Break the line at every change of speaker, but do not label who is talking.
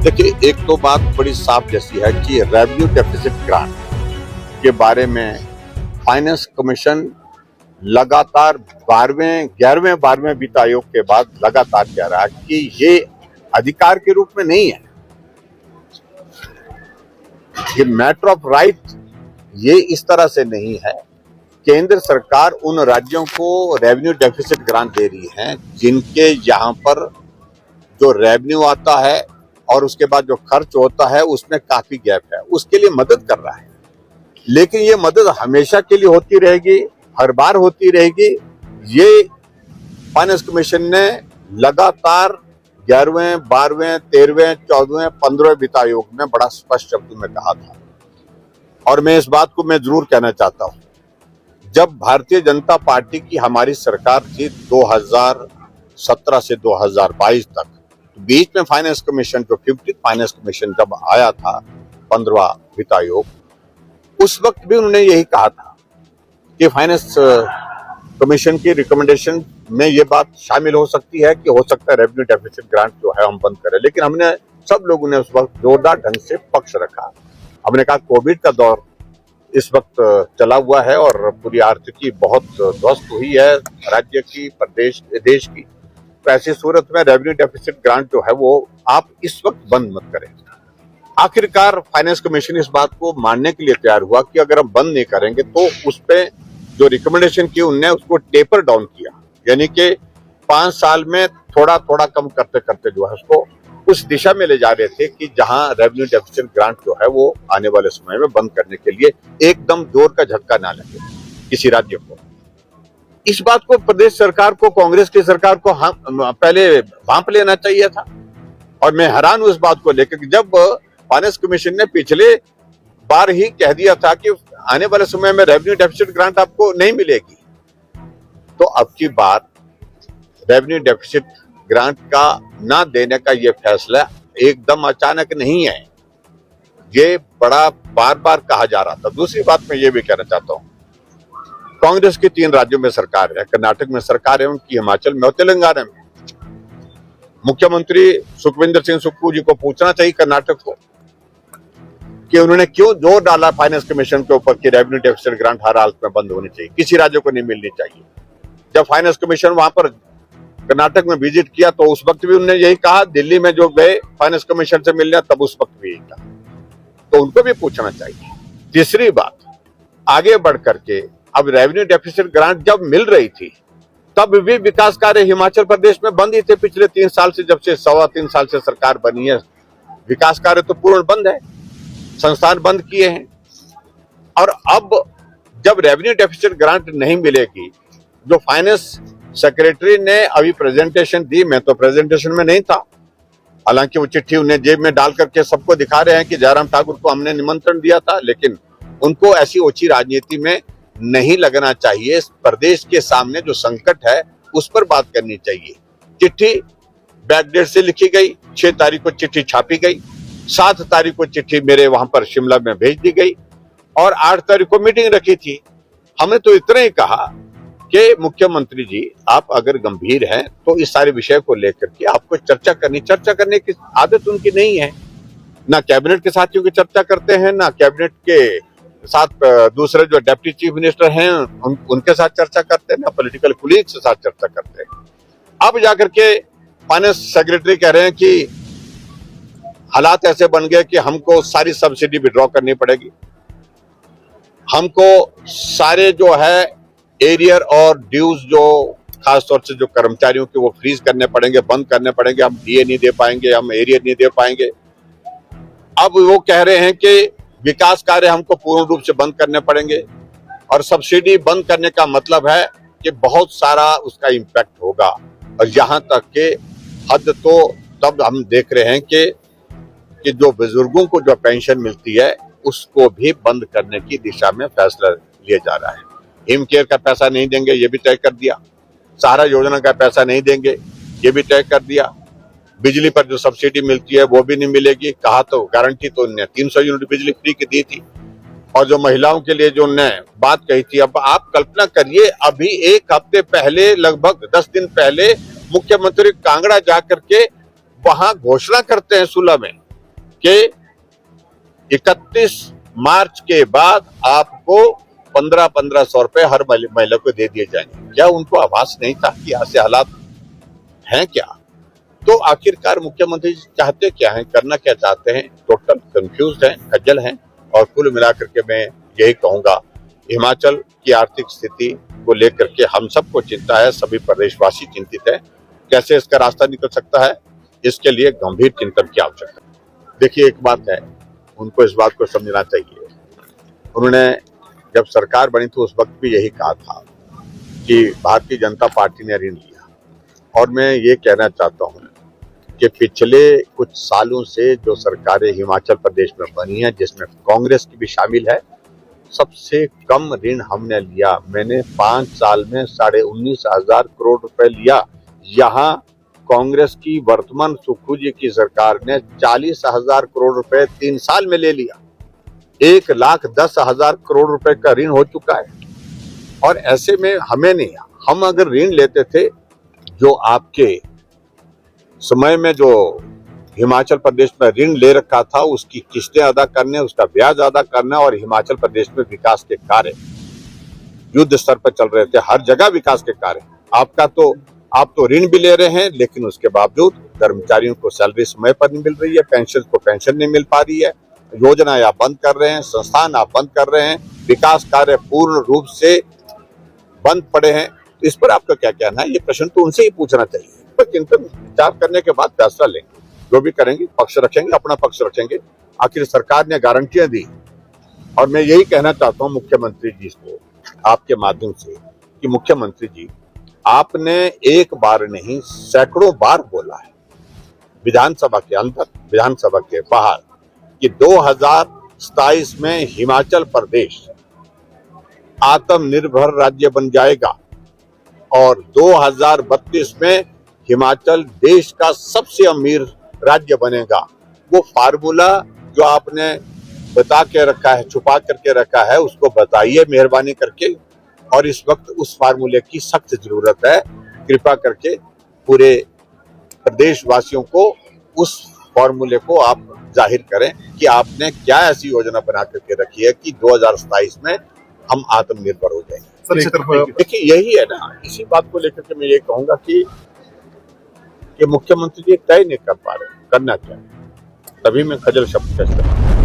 देखिए, एक तो बात बड़ी साफ जैसी है कि रेवेन्यू डेफिसिट ग्रांट के बारे में फाइनेंस कमीशन लगातार 11वें वित्त आयोग के बाद लगातार कह रहा है कि ये अधिकार के रूप में नहीं है, ये मैटर ऑफ राइट, ये इस तरह से नहीं है। केंद्र सरकार उन राज्यों को रेवेन्यू डेफिसिट ग्रांट दे रही है जिनके यहाँ पर जो रेवेन्यू आता है और उसके बाद जो खर्च होता है उसमें काफी गैप है, उसके लिए मदद कर रहा है। लेकिन ये मदद हमेशा के लिए होती रहेगी, हर बार होती रहेगी, ये फाइनेंस कमीशन ने लगातार 11वें, 12वें, 13वें, 14वें, 15वें वित्त आयोग में बड़ा स्पष्ट शब्दों में कहा था। और मैं इस बात को मैं जरूर कहना चाहता हूं, जब भारतीय जनता पार्टी की हमारी सरकार थी 2017 से 2022 तक, बीच में फाइनेंस कमीशन जो 50th फाइनेंस कमीशन जब आया था 15वां वित्त आयोग, उस वक्त भी उन्होंने यही कहा था कि फाइनेंस कमीशन की रिकमेंडेशन में ये बात शामिल हो सकती है कि हो सकता है रेवेन्यू डेफिसिट ग्रांट जो है हम बंद करें। लेकिन हमने सब लोगों ने उस वक्त जोरदार ढंग से पक्ष रखा। हमने कहा कोविड का दौर इस वक्त चला हुआ है और पूरी आर्थिकी बहुत ध्वस्त हुई है राज्य की, प्रदेश, देश की। तो ऐसी सूरत में रेवेन्यू डेफिसिट ग्रांट जो है वो आप इस वक्त बंद मत करें। आखिरकार फाइनेंस कमीशन इस बात को मानने के लिए तैयार हुआ कि अगर हम बंद नहीं करेंगे तो उस पे जो रिकमेंडेशन की उनने उसको टेपर डाउन किया, यानी कि 5 साल में थोड़ा थोड़ा कम करते करते जो है उसको उस दिशा में ले जा रहे थे कि जहां रेवेन्यू डेफिसिट ग्रांट जो है वो आने वाले समय में बंद करने के लिए एकदम जोर का झटका ना लगे किसी राज्य को। इस बात को प्रदेश सरकार को, कांग्रेस की सरकार को पहले भांप लेना चाहिए था। और मैं हैरान हूं इस बात को लेकर कि जब फाइनेंस कमीशन ने पिछले बार ही कह दिया था कि आने वाले समय में रेवेन्यू डेफिसिट ग्रांट आपको नहीं मिलेगी, तो अब की बार रेवेन्यू डेफिसिट ग्रांट का ना देने का ये फैसला एकदम अचानक नहीं है, ये बड़ा बार बार कहा जा रहा था। दूसरी बात मैं ये भी कहना चाहता हूं, कांग्रेस की 3 राज्यों में सरकार है, कर्नाटक में सरकार है उनकी, हिमाचल में और तेलंगाना में। मुख्यमंत्री सुखविंदर सिंह सुक्खू जी को पूछना चाहिए कर्नाटक को कि उन्होंने क्यों जोर डाला फाइनेंस कमीशन के ऊपर कि रेवेन्यू डेफिसिट ग्रांट हर हालत में बंद होनी चाहिए, किसी राज्य को नहीं मिलनी चाहिए। जब फाइनेंस कमीशन वहां पर कर्नाटक में विजिट किया तो उस वक्त भी उन्होंने यही कहा, दिल्ली में जो गए फाइनेंस कमीशन से मिलने तब उस वक्त भी यही कहा, तो उनको भी पूछना चाहिए। तीसरी बात, आगे बढ़ करके अब रेवेन्यू डेफिसिट ग्रांट जब मिल रही थी तब भी विकास कार्य हिमाचल प्रदेश में बंद ही थे पिछले 3 साल से, जब से 3.25 साल से सरकार बनी है। विकास कार्य तो पूर्ण बंद है, संस्थान बंद किए हैं। और अब जब रेवेन्यू डेफिसिट ग्रांट नहीं मिलेगी, जो फाइनेंस सेक्रेटरी ने अभी प्रेजेंटेशन दी, मैं तो प्रेजेंटेशन में नहीं था, हालांकि वो चिट्ठी उन्हें जेब में डाल करके सबको दिखा रहे हैं कि जयराम ठाकुर को हमने निमंत्रण दिया था, लेकिन उनको ऐसी ओछी राजनीति में नहीं लगना चाहिए। प्रदेश के सामने जो संकट है उस पर बात करनी चाहिए। चिट्ठी बैकडेट से लिखी गई, 6 तारीख को चिट्ठी छापी गई, 7 तारीख को चिट्ठी मेरे वहां पर शिमला में भेज दी गई और 8 तारीख को मीटिंग रखी थी। हमने तो इतना ही कहा कि मुख्यमंत्री जी, आप अगर गंभीर हैं तो इस सारे विषय को लेकर के आपको चर्चा करने की आदत उनकी नहीं है। ना कैबिनेट के साथियों की चर्चा करते हैं, ना कैबिनेट के साथ दूसरे जो डिप्टी चीफ मिनिस्टर हैं उनके साथ चर्चा करते हैं, ना पॉलिटिकल कुलीग्स के साथ चर्चा करते हैं। अब जाकर के फाइनेंस सेक्रेटरी कह रहे हैं कि हालात ऐसे बन गए कि हमको सारी सब्सिडी विड्रॉ करनी पड़ेगी, हमको सारे जो है एरियर और ड्यूज जो खासतौर से जो कर्मचारियों के वो फ्रीज करने पड़ेंगे, बंद करने पड़ेंगे, हम डीए नहीं दे पाएंगे, हम एरियर नहीं दे पाएंगे। अब वो कह रहे हैं कि विकास कार्य हमको पूर्ण रूप से बंद करने पड़ेंगे और सब्सिडी बंद करने का मतलब है कि बहुत सारा उसका इम्पैक्ट होगा। और यहाँ तक के हद तो तब हम देख रहे हैं कि जो बुजुर्गों को जो पेंशन मिलती है उसको भी बंद करने की दिशा में फैसला लिया जा रहा है। हिम केयर का पैसा नहीं देंगे, ये भी तय कर दिया। सहारा योजना का पैसा नहीं देंगे, ये भी तय कर दिया। बिजली पर जो सब्सिडी मिलती है वो भी नहीं मिलेगी। कहा तो गारंटी तो उन्होंने 300 यूनिट बिजली फ्री की दी थी। और जो महिलाओं के लिए जो उन्होंने बात कही थी, अब आप कल्पना करिए, अभी 1 हफ्ते पहले, लगभग 10 दिन पहले मुख्यमंत्री कांगड़ा जाकर के वहां घोषणा करते हैं सुलह में कि 31 मार्च के बाद आपको 1500 रुपए हर महिला को दे दिए जाएंगे। क्या उनको आभास नहीं था कि ऐसे हालात हैं क्या? तो आखिरकार मुख्यमंत्री चाहते क्या हैं, करना क्या चाहते हैं? टोटल कंफ्यूज हैं, खज्जल हैं। और कुल मिलाकर के मैं यही कहूंगा, हिमाचल की आर्थिक स्थिति को लेकर के हम सबको चिंता है, सभी प्रदेशवासी चिंतित है। कैसे इसका रास्ता निकल सकता है, इसके लिए गंभीर चिंतन की आवश्यकता है। देखिए, एक बात है, उनको इस बात को समझना चाहिए। उन्होंने जब सरकार बनी तो उस वक्त भी यही कहा था कि भारतीय जनता पार्टी ने ऋण लिया। और मैं ये कहना चाहता हूँ कि पिछले कुछ सालों से जो सरकारें हिमाचल प्रदेश में बनी है, जिसमें कांग्रेस की भी शामिल है, सबसे कम ऋण हमने लिया। मैंने 5 साल में 19,500 करोड़ रुपए लिया। यहाँ कांग्रेस की वर्तमान सुक्खू जी की सरकार ने 40,000 करोड़ रुपए 3 साल में ले लिया। 1,10,000 करोड़ रुपए का ऋण हो चुका है। और ऐसे में हमें नहीं, हम अगर ऋण लेते थे, जो आपके समय में जो हिमाचल प्रदेश में ऋण ले रखा था, उसकी किस्तें अदा करने, उसका ब्याज अदा करना, और हिमाचल प्रदेश में विकास के कार्य युद्ध स्तर पर चल रहे थे, हर जगह विकास के कार्य। आप तो ऋण भी ले रहे हैं, लेकिन उसके बावजूद कर्मचारियों को सैलरी समय पर नहीं मिल रही है, पेंशन को पेंशन नहीं मिल पा रही है, योजना आप बंद कर रहे हैं, संस्थान आप बंद कर रहे हैं, विकास कार्य पूर्ण रूप से बंद पड़े हैं। इस पर आपका क्या कहना है? ये प्रश्न तो उनसे ही पूछना चाहिए। पर चिंतन विचार करने के बाद फैसला लेंगे, जो भी करेंगे, पक्ष रखेंगे, अपना पक्ष रखेंगे। आखिर सरकार ने गारंटियां दी, और मैं यही कहना चाहता हूं मुख्यमंत्री जी को आपके माध्यम से कि मुख्यमंत्री जी, आपने एक बार नहीं सैकड़ों बार बोला है, विधानसभा के अंदर, विधानसभा के बाहर, कि 2027 में हिमाचल प्रदेश आत्मनिर्भर राज्य बन जाएगा और 2032 में हिमाचल देश का सबसे अमीर राज्य बनेगा। वो फार्मूला जो आपने बता के रखा है, छुपा करके रखा है, उसको बताइए मेहरबानी करके। और इस वक्त उस फार्मूले की सख्त जरूरत है। कृपा करके पूरे प्रदेशवासियों को उस फार्मूले को आप जाहिर करें कि आपने क्या ऐसी योजना बना करके रखी है कि 2027 में हम आत्मनिर्भर हो जाएंगे। देखिए, यही है ना, इसी बात को लेकर के मैं ये कहूंगा कि मुख्यमंत्री जी तय नहीं कर पा रहे करना क्या, तभी मैं खजल शब्द कहता हूं।